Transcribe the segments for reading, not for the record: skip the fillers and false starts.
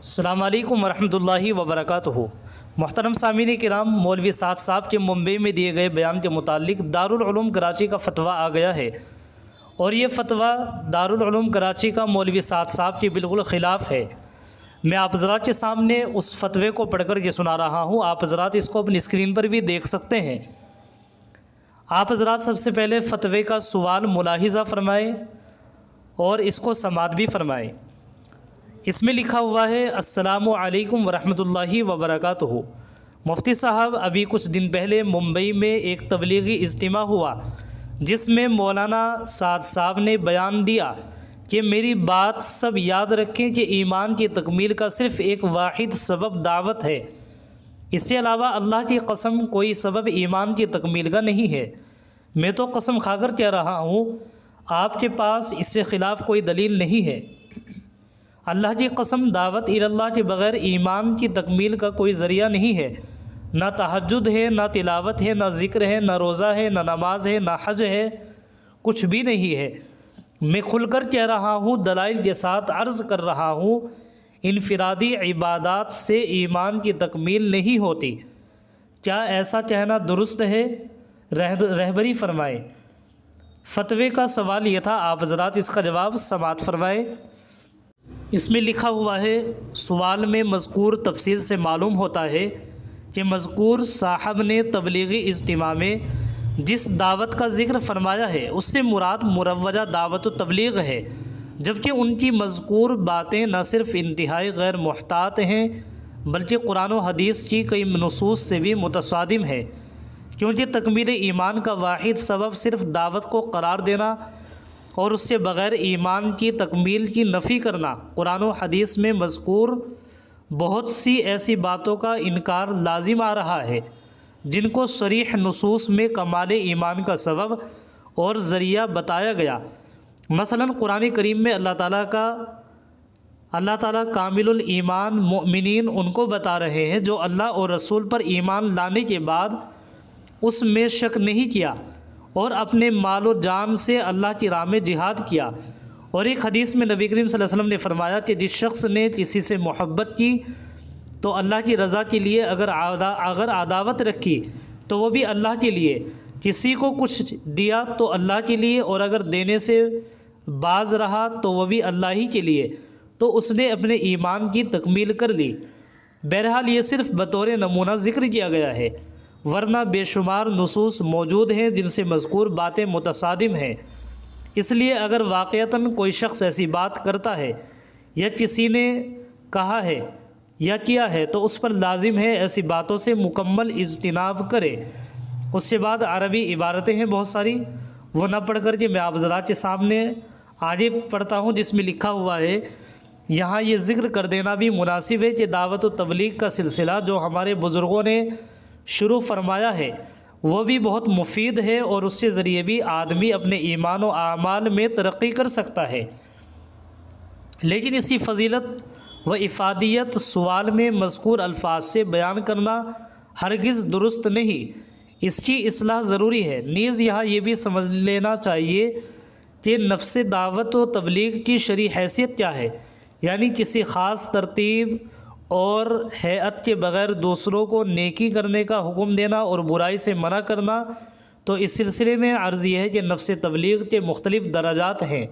السلام علیکم ورحمۃ اللہ وبرکاتہ۔ محترم سامعین کرام، مولوی سعد صاحب کے ممبئی میں دیے گئے بیان کے متعلق دارالعلوم کراچی کا فتویٰ آ گیا ہے، اور یہ فتویٰ دارالعلوم کراچی کا مولوی سعد صاحب کے بالکل خلاف ہے۔ میں آپ حضرات کے سامنے اس فتوے کو پڑھ کر یہ سنا رہا ہوں، آپ حضرات اس کو اپنی اسکرین پر بھی دیکھ سکتے ہیں۔ آپ حضرات سب سے پہلے فتوے کا سوال ملاحظہ فرمائیں اور اس کو سماعت بھی فرمائیں۔ اس میں لکھا ہوا ہے: السلام علیکم ورحمۃ اللہ وبرکاتہ۔ مفتی صاحب، ابھی کچھ دن پہلے ممبئی میں ایک تبلیغی اجتماع ہوا جس میں مولانا سعد صاحب نے بیان دیا کہ میری بات سب یاد رکھیں کہ ایمان کی تکمیل کا صرف ایک واحد سبب دعوت ہے، اس سے علاوہ اللہ کی قسم کوئی سبب ایمان کی تکمیل کا نہیں ہے۔ میں تو قسم کھا کر کہہ رہا ہوں، آپ کے پاس اس سے خلاف کوئی دلیل نہیں ہے۔ اللہ کی قسم، دعوت اللہ کے بغیر ایمان کی تکمیل کا کوئی ذریعہ نہیں ہے۔ نہ تہجد ہے، نہ تلاوت ہے، نہ ذکر ہے، نہ روزہ ہے، نہ نماز ہے، نہ حج ہے، کچھ بھی نہیں ہے۔ میں کھل کر کہہ رہا ہوں، دلائل کے ساتھ عرض کر رہا ہوں، انفرادی عبادات سے ایمان کی تکمیل نہیں ہوتی۔ کیا ایسا کہنا درست ہے؟ رہبری فرمائیں۔ فتوے کا سوال یہ تھا، آپ حضرات اس کا جواب سماعت فرمائیں۔ اس میں لکھا ہوا ہے، سوال میں مذکور تفصیل سے معلوم ہوتا ہے کہ مذکور صاحب نے تبلیغی اجتماع میں جس دعوت کا ذکر فرمایا ہے اس سے مراد مروجہ دعوت و تبلیغ ہے، جبکہ ان کی مذکور باتیں نہ صرف انتہائی غیر محتاط ہیں بلکہ قرآن و حدیث کی کئی نصوص سے بھی متصادم ہے، کیونکہ تکمیل ایمان کا واحد سبب صرف دعوت کو قرار دینا اور اس سے بغیر ایمان کی تکمیل کی نفی کرنا۔ قرآن و حدیث میں مذکور بہت سی ایسی باتوں کا انکار لازم آ رہا ہے جن کو صریح نصوص میں کمال ایمان کا سبب اور ذریعہ بتایا گیا۔ مثلا قرآن کریم میں اللہ تعالیٰ کامل الایمان مؤمنین ان کو بتا رہے ہیں جو اللہ اور رسول پر ایمان لانے کے بعد اس میں شک نہیں کیا اور اپنے مال و جان سے اللہ کی راہ میں جہاد کیا۔ اور ایک حدیث میں نبی کریم صلی اللہ علیہ وسلم نے فرمایا کہ جس شخص نے کسی سے محبت کی تو اللہ کی رضا کے لیے، اگر عداوت رکھی تو وہ بھی اللہ کے لیے، کسی کو کچھ دیا تو اللہ کے لیے، اور اگر دینے سے باز رہا تو وہ بھی اللہ ہی کے لیے، تو اس نے اپنے ایمان کی تکمیل کر لی۔ بہرحال یہ صرف بطور نمونہ ذکر کیا گیا ہے، ورنہ بے شمار نصوص موجود ہیں جن سے مذکور باتیں متصادم ہیں۔ اس لیے اگر واقعتاً کوئی شخص ایسی بات کرتا ہے یا کسی نے کہا ہے یا کیا ہے تو اس پر لازم ہے ایسی باتوں سے مکمل اجتناب کرے۔ اس کے بعد عربی عبارتیں ہیں بہت ساری، وہ نہ پڑھ کر کے میں آپ حضرات کے سامنے آگے پڑھتا ہوں، جس میں لکھا ہوا ہے۔ یہاں یہ ذکر کر دینا بھی مناسب ہے کہ دعوت و تبلیغ کا سلسلہ جو ہمارے بزرگوں نے شروع فرمایا ہے وہ بھی بہت مفید ہے، اور اس کے ذریعے بھی آدمی اپنے ایمان و اعمال میں ترقی کر سکتا ہے، لیکن اسی فضیلت و افادیت سوال میں مذکور الفاظ سے بیان کرنا ہرگز درست نہیں، اس کی اصلاح ضروری ہے۔ نیز یہاں یہ بھی سمجھ لینا چاہیے کہ نفس دعوت و تبلیغ کی شرعی حیثیت کیا ہے، یعنی کسی خاص ترتیب اور ہیئت کے بغیر دوسروں کو نیکی کرنے کا حکم دینا اور برائی سے منع کرنا۔ تو اس سلسلے میں عرض یہ ہے کہ نفس تبلیغ کے مختلف درجات ہیں،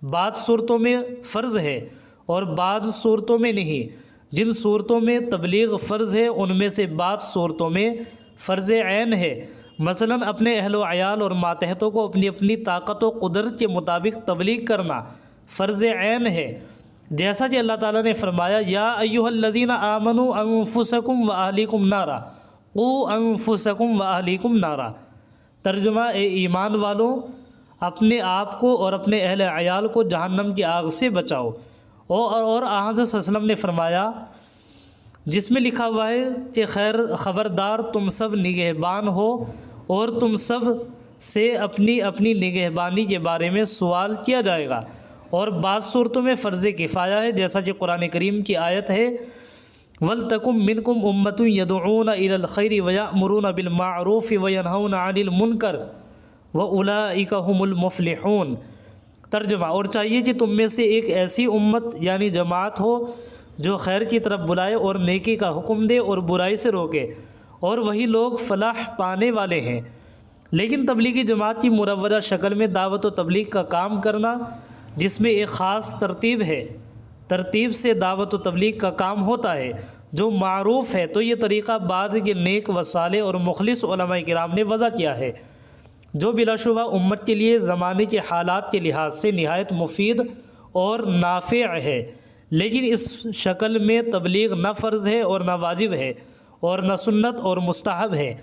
بعض صورتوں میں فرض ہے اور بعض صورتوں میں نہیں۔ جن صورتوں میں تبلیغ فرض ہے ان میں سے بعض صورتوں میں فرض عین ہے، مثلا اپنے اہل و عیال اور ماتحتوں کو اپنی اپنی طاقت و قدرت کے مطابق تبلیغ کرنا فرض عین ہے، جیسا کہ اللہ تعالیٰ نے فرمایا: یا ایھا الذین آمنوا انفسکم واہلیکم نارا قوا انفسکم واہلیکم نارا۔ ترجمہ: اے ایمان والوں، اپنے آپ کو اور اپنے اہل عیال کو جہنم کی آگ سے بچاؤ۔ اور حضرت صلی اللہ علیہ وسلم نے فرمایا، جس میں لکھا ہوا ہے کہ خبردار تم سب نگہبان ہو اور تم سب سے اپنی اپنی نگہبانی کے بارے میں سوال کیا جائے گا۔ اور بعض صورتوں میں فرض کفایہ ہے، جیسا کہ قرآن کریم کی آیت ہے: وَلْتَكُن مِّنكُمْ أُمَّةٌ يَدْعُونَ إِلَى الْخَيْرِ وَيَأْمُرُونَ بِالْمَعْرُوفِ وَيَنْهَوْنَ عَنِ الْمُنكَرِ وَأُولَٰئِكَ هُمُ الْمُفْلِحُونَ۔ ترجمہ: اور چاہیے کہ تم میں سے ایک ایسی امت یعنی جماعت ہو جو خیر کی طرف بلائے اور نیکی کا حکم دے اور برائی سے روکے، اور وہی لوگ فلاح پانے والے ہیں۔ لیکن تبلیغی جماعت کی مروجہ شکل میں دعوت و تبلیغ کا کام کرنا، جس میں ایک خاص ترتیب ہے، ترتیب سے دعوت و تبلیغ کا کام ہوتا ہے جو معروف ہے، تو یہ طریقہ بعد کے نیک و صالح اور مخلص علماء کرام نے وضع کیا ہے، جو بلا شبہ امت کے لیے زمانے کے حالات کے لحاظ سے نہایت مفید اور نافع ہے۔ لیکن اس شکل میں تبلیغ نہ فرض ہے اور نہ واجب ہے اور نہ سنت اور مستحب ہے،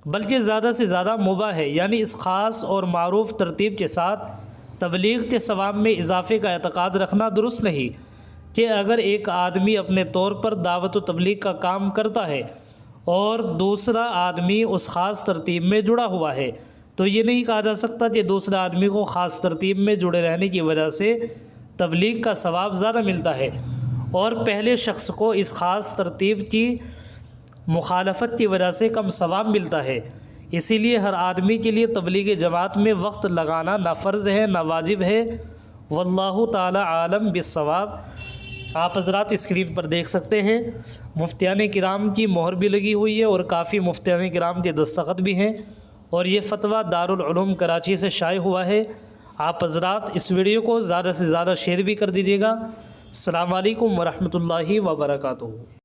بلکہ زیادہ سے زیادہ مباح ہے۔ یعنی اس خاص اور معروف ترتیب کے ساتھ تبلیغ کے ثواب میں اضافے کا اعتقاد رکھنا درست نہیں کہ اگر ایک آدمی اپنے طور پر دعوت و تبلیغ کا کام کرتا ہے اور دوسرا آدمی اس خاص ترتیب میں جڑا ہوا ہے، تو یہ نہیں کہا جا سکتا کہ دوسرے آدمی کو خاص ترتیب میں جڑے رہنے کی وجہ سے تبلیغ کا ثواب زیادہ ملتا ہے اور پہلے شخص کو اس خاص ترتیب کی مخالفت کی وجہ سے کم ثواب ملتا ہے۔ اسی لیے ہر آدمی کے لیے تبلیغ جماعت میں وقت لگانا نہ فرض ہے نہ واجب ہے۔ واللہ تعالی عالم بالصواب۔ آپ حضرات اسکرین پر دیکھ سکتے ہیں مفتیان کرام کی مہر بھی لگی ہوئی ہے اور کافی مفتیان کرام کے دستخط بھی ہیں، اور یہ فتویٰ دارالعلوم کراچی سے شائع ہوا ہے۔ آپ حضرات اس ویڈیو کو زیادہ سے زیادہ شیئر بھی کر دیجیے گا۔ السلام علیکم ورحمۃ اللہ وبرکاتہ۔